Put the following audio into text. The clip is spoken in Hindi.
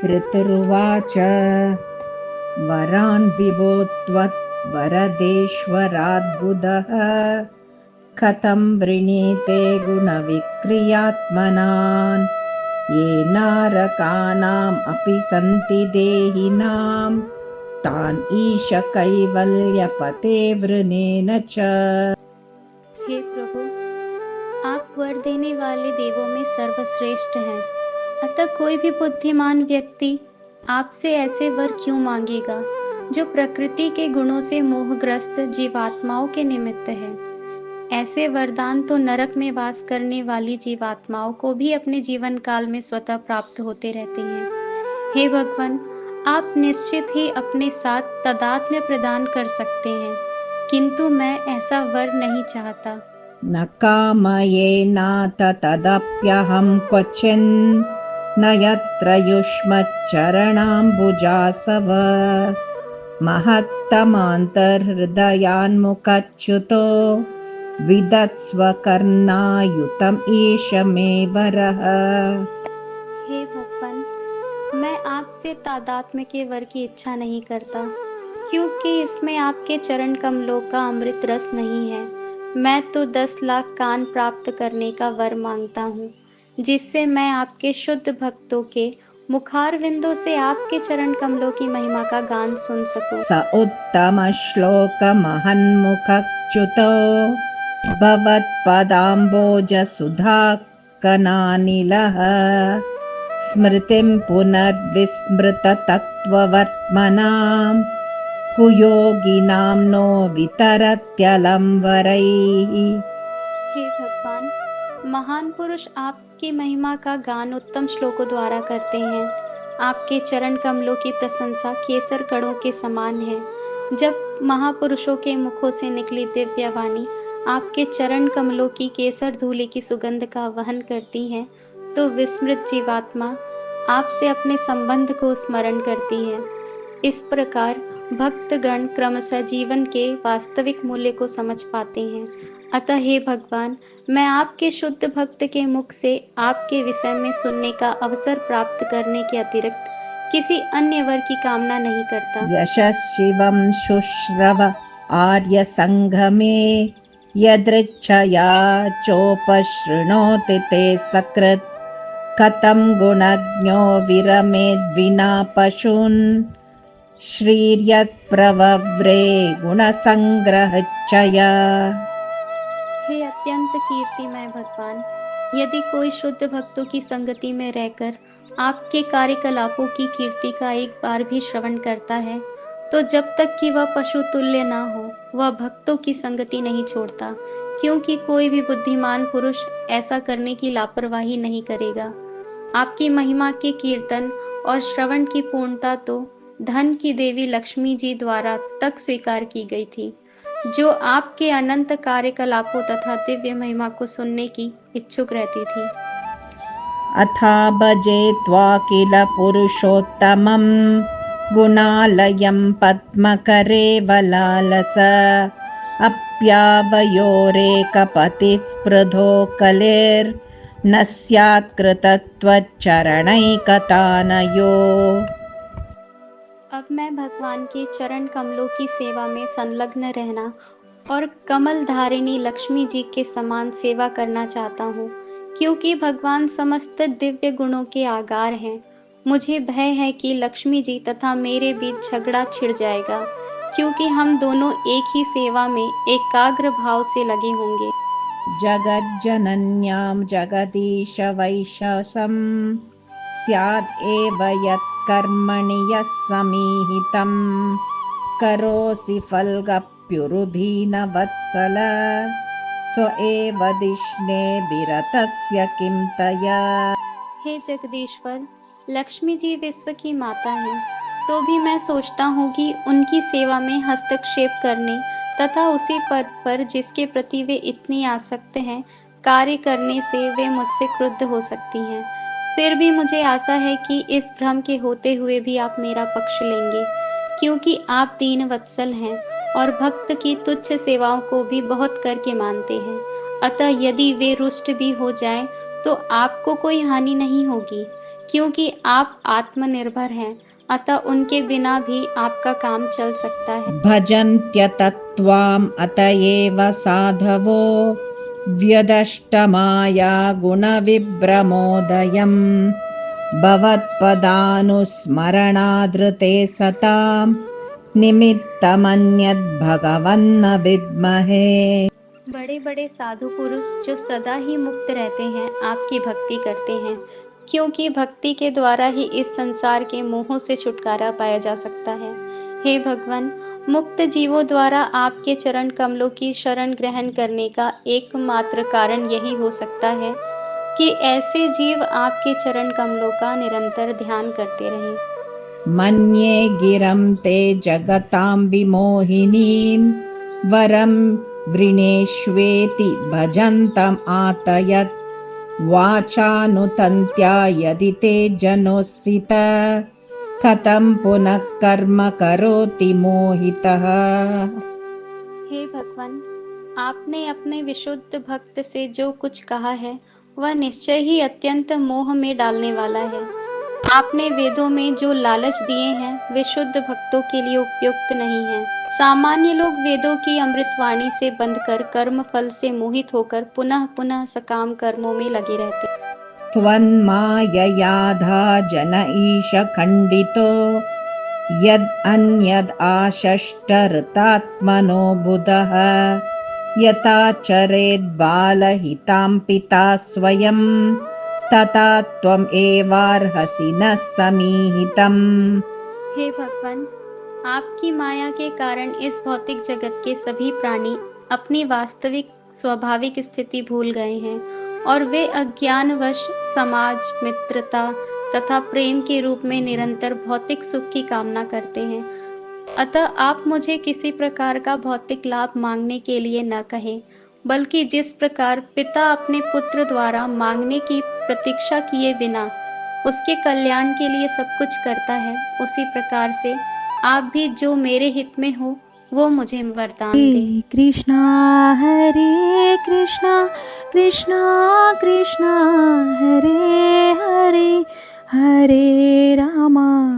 ऋतुर्वाच वरान् विभो त्वद्वरदेश्वराद्बुधः कथं वृणीते गुणविक्रियात्मनान् येनारकानाम् अपि सन्ति देहिनां तान् ईश कैवल्यपते वृणेन च। हे प्रभु, आप वर देने वाले देवों में सर्वश्रेष्ठ हैं। अतः कोई भी बुद्धिमान व्यक्ति आपसे ऐसे वर क्यों मांगेगा जो प्रकृति के गुणों से मोहग्रस्त जीवात्माओं के निमित्त है। ऐसे वरदान तो नरक में वास करने वाली जीवात्माओं को भी अपने जीवन काल में स्वतः प्राप्त होते रहते हैं। हे भगवान, आप निश्चित ही अपने साथ तादात्म्य प्रदान कर सकते हैं, किंतु मैं ऐसा वर नहीं चाहता। न कामयेनाथ तदप्यहं क्वचिन् न यत्र युष्मच्चरणाम्बुजासव महत्तमान्तर्हृदयान्मुखच्युतो विदत्स्व कर्णायुतम् ईश मे वरः। हे भगवान, मैं आपसे तादात्म्य के वर की इच्छा नहीं करता, क्योंकि इसमें आपके चरण कमलों का अमृत रस नहीं है। मैं तो 10 लाख कान प्राप्त करने का वर मांगता हूँ, जिससे मैं आपके शुद्ध भक्तों के मुखारविंदों से आपके चरण कमलों की महिमा का गान सुन सकूं। स उत्तमश्लोकमहन्मुखच्युतो भवत्पदाम्बोजसुधाकनानिलः स्मृतिं पुनर्विस्मृततत्त्ववर्त्मनां कुयोगिनां नो वितरत्यलं वरैः। हे भगवान, महान पुरुष आपकी महिमा का गान उत्तम श्लोकों द्वारा करते हैं। आपके चरण कमलों की प्रशंसा केसर कणों के समान है। जब महापुरुषों के मुखों से निकली दिव्य वाणी आपके चरण कमलों की केसर धूलि की सुगंध का वहन करती है, तो विस्मृत जीवात्मा आपसे अपने संबंध को स्मरण करती है। इस प्रकार भक्तगण क्रमशः जीवन के वास्तविक मूल्य को समझ पाते हैं। अतः हे भगवान, मैं आपके शुद्ध भक्त के मुख से आपके विषय में सुनने का अवसर प्राप्त करने के अतिरिक्त किसी अन्य वर की कामना नहीं करता। यशशिवं शुश्रव आर्यसङ्गमे यदृच्छया चोपशृणोति ते सकृत् कथं गुणज्ञो विरमेद्विना पशून् श्रीर्यत्प्रवव्रे गुणसङ्ग्रहच्चया। हे अत्यंत कीर्तिमय भगवान, यदि कोई शुद्ध भक्तों की संगति में रहकर आपके कार्यकलापों की कीर्ति का एक बार भी श्रवण करता है, तो जब तक कि वह पशु तुल्य न हो, वह भक्तों की संगति नहीं छोड़ता, क्योंकि कोई भी बुद्धिमान पुरुष ऐसा करने की लापरवाही नहीं करेगा। आपकी महिमा के कीर्तन और श्रवण की पूर्णता तो धन की देवी लक्ष्मी जी द्वारा तक स्वीकार की गई थी, जो आपके अनंत कार्यकलापों तथा दिव्य महिमा को सुनने की इच्छुक रहती थी। अथा भजे त्वा किल पुरुषोत्तमं गुणालयं पद्मकरे वलालस अप्यावयोरेकपतिस्पृधो कलेर्न स्यात् कृतत्वच्चरणैकतानयो। अब मैं भगवान के चरण कमलों की सेवा में संलग्न रहना और कमल धारिणी लक्ष्मी जी के समान सेवा करना चाहता हूँ, क्योंकि भगवान समस्त दिव्य गुणों के आगार हैं। मुझे भय है कि लक्ष्मी जी तथा मेरे बीच झगड़ा छिड़ जाएगा, क्योंकि हम दोनों एक ही सेवा में एकाग्र भाव से लगे होंगे। जगज्जनन्यां जगदीश वैशसं स्याद् एव यत्कर्मणि यः समीहितं करोसि फल्गप्युरुधीन वत्सल स्व एव दिष्णे विरतस्य किं तया। हे जगदीश्वर, लक्ष्मी जी विश्व की माता हैं, तो भी मैं सोचता हूँ कि उनकी सेवा में हस्तक्षेप करने तथा उसी पद पर जिसके प्रति वे इतनी आसक्त हैं, कार्य करने से वे मुझसे क्रुद्ध हो सकती हैं। फिर भी मुझे आशा है कि इस भ्रम के होते हुए भी आप मेरा पक्ष लेंगे, क्योंकि आप दीन वत्सल हैं और भक्त की तुच्छ सेवाओं को भी बहुत करके मानते हैं। अतः यदि वे रुष्ट भी हो जाएं, तो आपको कोई हानि नहीं होगी, क्योंकि आप आत्मनिर्भर हैं, अतः उनके बिना भी आपका काम चल सकता है। भजन्त्यतत्त्वाम् अत एव साधवो व्यदष्टमाया गुणविभ्रमोदयम् भवत्पदानुस्मरणादृते सतां निमित्तमन्यद्भगवन्न विद्महे। बड़े बड़े साधु पुरुष जो सदा ही मुक्त रहते हैं आपकी भक्ति करते हैं, क्योंकि भक्ति के द्वारा ही इस संसार के मोहों से छुटकारा पाया जा सकता है। हे भगवान, मुक्त जीवों द्वारा आपके चरण कमलों की शरण ग्रहण करने का एकमात्र कारण यही हो सकता है कि ऐसे जीव आपके चरण कमलों का निरंतर ध्यान करते रहें। मन्ये गिरं ते जगतां विमोहिनीं वरं वृणेष्वेति भजन्तम् आतयत् वाचानुतन्त्या यदि ते जनोऽसित कथं पुनः कर्म करोति मोहितः। हे भगवान, आपने अपने विशुद्ध भक्त से जो कुछ कहा है वह निश्चय ही अत्यंत मोह में डालने वाला है। आपने वेदों में जो लालच दिए हैं वे शुद्ध भक्तों के लिए उपयुक्त नहीं हैं। सामान्य लोग वेदों की अमृतवाणी से बंधकर कर्म फल से मोहित होकर पुनः पुनः सकाम कर्मों में लगे रहते हैं। त्वन्माययाधा जन ईश खण्डितो यद् अन्यद् आशष्टऋतात्मनो बुधः यथा चरेद् बालहितां पिता स्वयं तथा त्वम् एवार्हसि न समीहितम्। हे भगवान, आपकी माया के कारण इस भौतिक जगत के सभी प्राणी अपनी वास्तविक स्वाभाविक स्थिति भूल गए हैं और वे अज्ञानवश समाज, मित्रता तथा प्रेम के रूप में निरंतर भौतिक सुख की कामना करते हैं। अतः आप मुझे किसी प्रकार का भौतिक लाभ मांगने के लिए न कहें, बल्कि जिस प्रकार पिता अपने पुत्र द्वारा मांगने की प्रतीक्षा किए बिना उसके कल्याण के लिए सब कुछ करता है, उसी प्रकार से आप भी जो मेरे हित में हो वो मुझे वरदान दें। हरे कृष्णा कृष्णा कृष्णा हरे हरे हरे रामा